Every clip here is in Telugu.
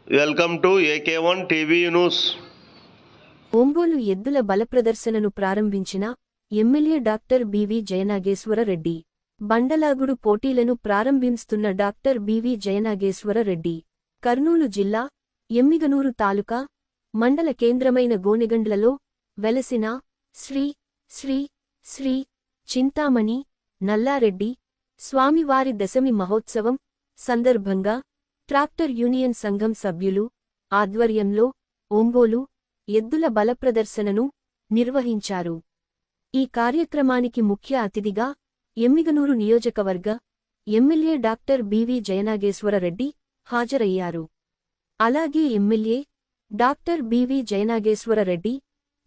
Welcome to AK1 TV news. Ongole ఎద్దుల బలప్రదర్శనను ప్రారంభించిన MLA doctor BV Jayanageswara Reddy. బండలాగుడు పోటీలను ప్రారంభిస్తున్న డాక్టర్ బివి జయనాగేశ్వర రెడ్డి కర్నూలు జిల్లా ఎమ్మిగనూరు తాలూకా మండల కేంద్రమైన గోనెగండ్లలో వెలసిన శ్రీ శ్రీ శ్రీ చింతామణి నల్లారెడ్డి స్వామివారి దశమి మహోత్సవం సందర్భంగా ట్రాక్టర్ యూనియన్ సంఘం సభ్యులు ఆధ్వర్యంలో ఒంగోలు ఎద్దుల బలప్రదర్శనను నిర్వహించారు. ఈ కార్యక్రమానికి ముఖ్య అతిథిగా ఎమ్మిగనూరు నియోజకవర్గ MLA doctor BV Jayanageswara Reddy హాజరయ్యారు. అలాగే MLA doctor BV Jayanageswara Reddy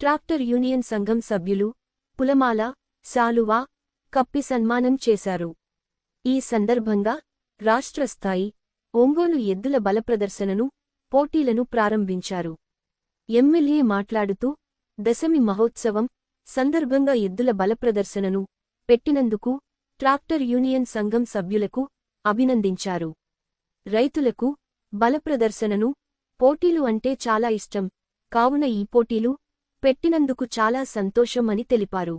tractor union సంఘం సభ్యులు పులమాల శాలువా కప్పి సన్మానం చేశారు. ఈ సందర్భంగా రాష్ట్ర స్థాయి ఒంగోలు ఎద్దుల బలప్రదర్శనను పోటీలను ప్రారంభించారు. ఎమ్మెల్యే మాట్లాడుతూ దశమి మహోత్సవం సందర్భంగా ఎద్దుల బలప్రదర్శనను పెట్టినందుకు ట్రాక్టర్ యూనియన్ సంఘం సభ్యులకు అభినందించారు. రైతులకు బలప్రదర్శనను పోటీలు అంటే చాలా ఇష్టం కావున ఈ పోటీలు పెట్టినందుకు చాలా సంతోషం అని తెలిపారు.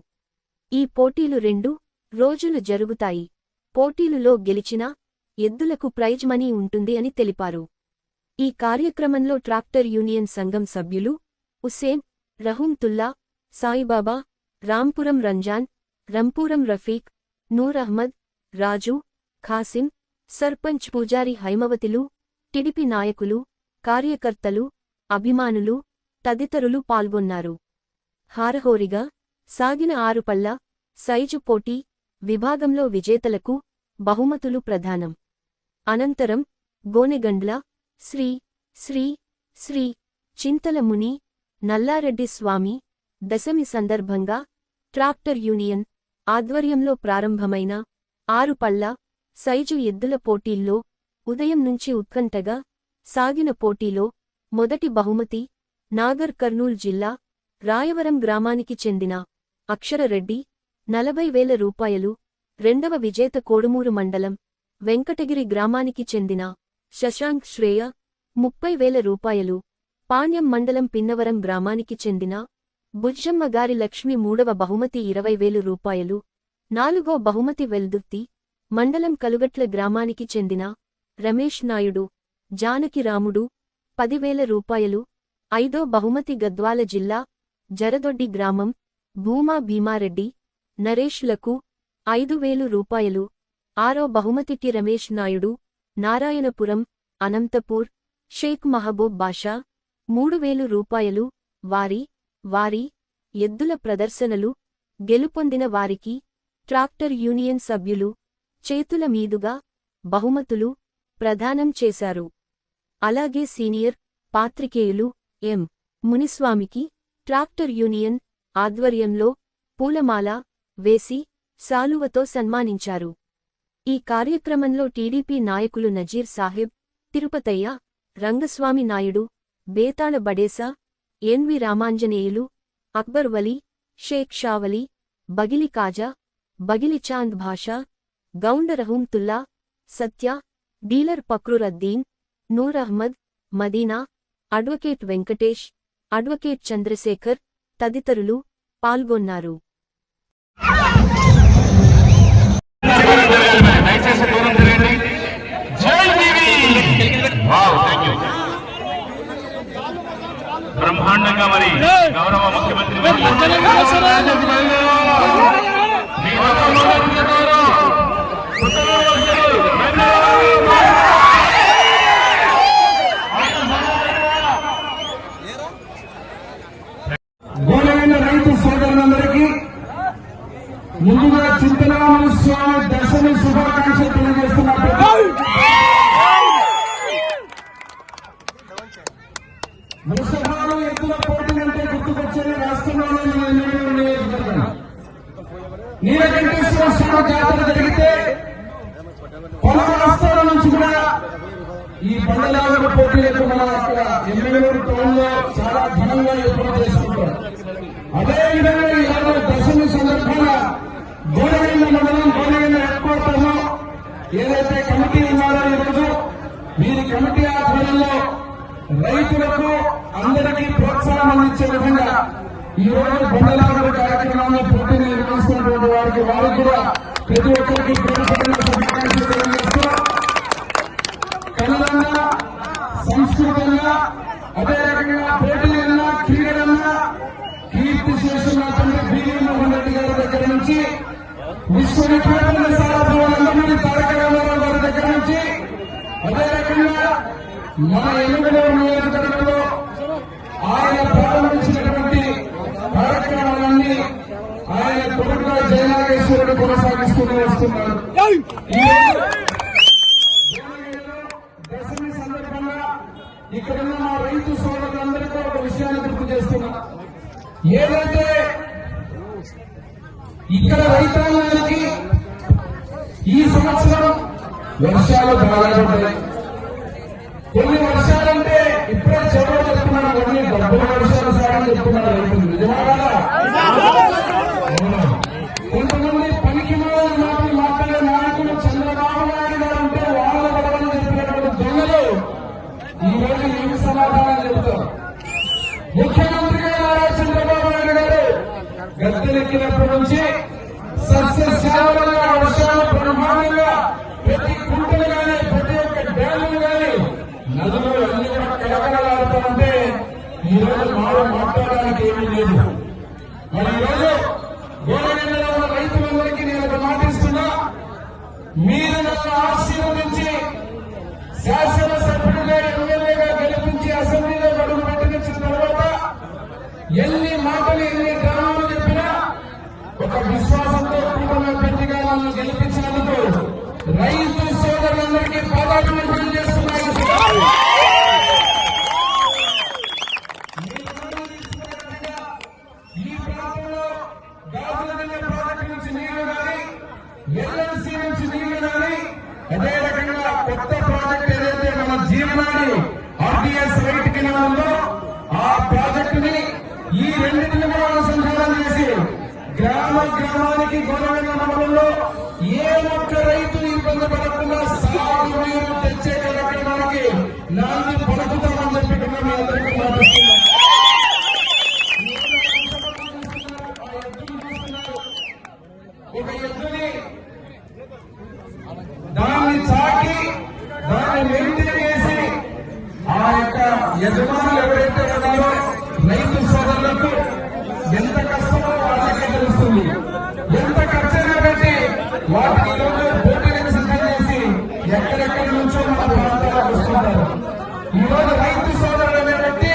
ఈ పోటీలు 2 రోజులు జరుగుతాయి. పోటీలులో గెలిచిన ఎద్దులకు ప్రైజ్ మనీ ఉంటుంది అని తెలిపారు. ఈ కార్యక్రమంలో ట్రాక్టర్ యూనియన్ సంఘం సభ్యులు హుస్సేన్, రహూంతుల్లా, సాయిబాబా, రాంపురం రంజాన్, రంపూరం రఫీక్, నూర్ అహ్మద్, రాజు, ఖాసిం, సర్పంచ్ పూజారి హైమవతిలు, టిడిపి నాయకులు, కార్యకర్తలు, అభిమానులు తదితరులు పాల్గొన్నారు. హారహోరిగా సాగిన 6 పళ్ల సైజు పోటీ విభాగంలో విజేతలకు బహుమతులు ప్రదానం. అనంతరం గోనెగండ్ల శ్రీ శ్రీ శ్రీ చింతలముని నల్లారెడ్డి స్వామి దశమి సందర్భంగా ట్రాక్టర్ యూనియన్ ఆధ్వర్యంలో ప్రారంభమైన 6 పళ్ల సైజు ఎద్దుల పోటీల్లో ఉదయం నుంచి ఉత్కంఠగా సాగిన పోటీలో మొదటి బహుమతి నాగర్ కర్నూల్ జిల్లా రాయవరం గ్రామానికి చెందిన అక్షరరెడ్డి 40,000 రూపాయలు, రెండవ విజేత కోడుమూరు మండలం వెంకటగిరి గ్రామానికి చెందిన శశాంక్ శ్రేయ 30,000 రూపాయలు, పాణ్యం మండలం పిన్నవరం గ్రామానికి చెందిన బుజ్జమ్మ గారి లక్ష్మి మూడవ బహుమతి 20,000 రూపాయలు, నాలుగో బహుమతి వెల్దుర్తి మండలం కలుగట్ల గ్రామానికి చెందిన రమేష్ నాయుడు జానకిరాముడు 10,000 రూపాయలు, ఐదో బహుమతి గద్వాల జిల్లా జరదొడ్డి గ్రామం భూమా భీమారెడ్డి నరేష్లకు 5,000 రూపాయలు, ఆరో బహుమతి టి రమేష్ నాయుడు నారాయణపురం అనంతపూర్ షేక్ మహబూబ్ బాషా 3,000 రూపాయలు. వారి ఎద్దుల ప్రదర్శనలు గెలుపొందిన వారికి ట్రాక్టర్ యూనియన్ సభ్యులు చేతుల మీదుగా బహుమతులు ప్రదానం చేశారు. అలాగే సీనియర్ పాత్రికేయులు ఎం. మునిస్వామికి ట్రాక్టర్ యూనియన్ ఆధ్వర్యంలో పూలమాల వేసి శాలువతో సన్మానించారు. ఈ కార్యక్రమంలో టీడీపీ నాయకులు Nazeer Saheb, Tirupataiah, Rangaswamy Naidu, Betala Badesa, NV Ramanjaneyulu, Akbar Vali, Sheikh Shavali, Bagili Khaja, Bagili Chand Basha, Gounda Rahumtulla, Satya, dealer Fakruddin, Noor Ahmed, Madina, advocate Venkatesh, advocate Chandrasekhar తదితరులు పాల్గొన్నారు. బ్రహ్మాండంగా మరి గౌరవ ముఖ్యమంత్రి గోనెగండ్ల రైతు సోదరులందరికీ ముందుగా చింతలరామ స్వామి దర్శన శుభాకాంక్షలు తెలియజేస్తున్నారు. వృషభాలు ఎత్తుల పోటీలంటే గుర్తుకొచ్చేది రాష్ట్రంలోనే నియోజకవర్గం. నీలకంఠేశ్వర స్వామి జాతర జరిగితే పలు రాష్ట్రాల నుంచి కూడా ఈ బండలాగుడు పోటీలకు మన ఎమ్మెల్యేలు టౌన్లో చాలా ఘనంగా ఏర్పాటు చేసుకుంటారు. అదేవిధంగా ఈరోజు దశమి సందర్భంగా గోనెగండ్ల మండలం గోనెగండ్ల హెడ్ క్వార్టర్లో ఏదైతే కమిటీ ఉన్నారో ఈరోజు వీరి కమిటీ ఆధ్వర్యంలో రైతులకు అందరికీ ప్రోత్సాహం అందించే విధంగా ఈ రోజు బండలాగడ కార్యక్రమాన్ని పూర్తి నిర్వహిస్తున్నటువంటి వారికి కూడా ప్రతి ఒక్కరికి శుభాకాంక్షలు తెలియజేస్తూ కళలన్నా సంస్కృతంగా అదే రకంగా పోటీలన్నా క్రీడలన్నా కీర్తి చేస్తున్న తండ్రి బివి మోహన్ రెడ్డి గారి దగ్గర నుంచి విశ్వవిఖ్యాతుల సారథులందరినీ తారక రామారావు గారి దగ్గర నుంచి అదే రకంగా మన ఎన్నికల నియోజకవర్గంలో ఆయన ప్రారంభించినటువంటి కార్యక్రమాలన్నీ ఆయన కొడుకు జయనాగేశ్వరుడు కొనసాగిస్తూనే వస్తున్నారు. దశమి సందర్భంగా ఇక్కడున్న మా రైతు సోదరులందరికీ ఒక విషయాన్ని గుర్తు చేస్తున్నా. ఏదైతే ఇక్కడ రైతాంగానికి ఈ సంవత్సరం వర్షాలు బాగా ఉంటాయి. కొన్ని వర్షాలంటే ఇప్పుడే చెరువు చెప్తున్నారు, కొన్ని డబ్బుల వర్షాలు సాగని చెప్తున్నారు రైతులు. నిజమా కాదా? కొంతమంది పనికి మాటలు మాట్లాడే నాయకులు చంద్రబాబు నాయుడు గారు ఉంటే వాళ్ళ గొడవలు చెప్పినటువంటి దొంగలు ఈ రోజు ఏమి సమాధానం చెబుతారు? ముఖ్యమంత్రిగా నారా చంద్రబాబు నాయుడు గారు గద్దెలెక్కినప్పటి నుంచి సస్యశ్యామలంగా వర్షాలు బ్రహ్మాండంగా ప్రతి కుంటలు కానీ ప్రతి ఒక్క డ్యాములు కానీ నదులు అన్ని కూడా కలకలలాడుతామంటే ఈ రోజు మాట్లాడడానికి ఏమీ లేదు. మరి ఈ రోజు గోడగండలో ఉన్న రైతులందరికీ నేను ఒక మాటిస్తున్నా, మీరు నన్ను ఆశీర్వదించి శాసనసభ్యుడిగా ఎమ్మెల్యేగా గెలిపించి అసెంబ్లీలో అడుగు పెట్టించిన తర్వాత ఎన్ని మాటలు ఎన్ని గ్రామాలు చెప్పినా ఒక విశ్వాసంతో కూడిన పెట్టిగా నన్ను గెలిపించినందుకు రైతు సోదరులందరికీ పాదాభివందనం చేస్తున్నాయి. ఈ ప్రాంతంలో గాజులదిన్న ప్రాజెక్టు నుంచి నీళ్లు కానీ ఎల్ఎన్సీ నుంచి నీళ్లు కానీ అదే రకంగా కొత్త ప్రాజెక్టు ఏదైతే మన జీవనాన్ని ఆర్టీఎస్ రైట్ కింద ఉందో ఆ ప్రాజెక్టుని ఈ రెండింటిని కూడా అనుసంధానం చేసి గ్రామానికి గోదావరి మండలంలో ఏ ఒక్క రైతు ఇబ్బంది పడకుండా సాగు నీరు తెచ్చే కార్యక్రమానికి నాంది పలుకుతామని చెప్పి మీ అందరికీ మాట్లాడుతున్నాం. ఒక ఎద్దుని దాన్ని చాకి దాన్ని మెయింటైన్ చేసి ఆ యొక్క యజమానులు ఎవరైతే ఉన్నారో రైతు సోదరులకు ఎంత కష్టమో వాళ్ళకే తెలుస్తుంది. ఎంత ఖర్చైనా పెట్టి వాటికి ఈరోజు పోటీలకు సిద్ధం చేసి ఎక్కడెక్కడి నుంచో మన ప్రాంతాలకు వస్తున్నారు. ఈరోజు రైతు సోదరులు బట్టి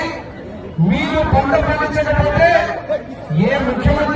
మీరు పంట పండించకపోతే ఏ ముఖ్యమంత్రి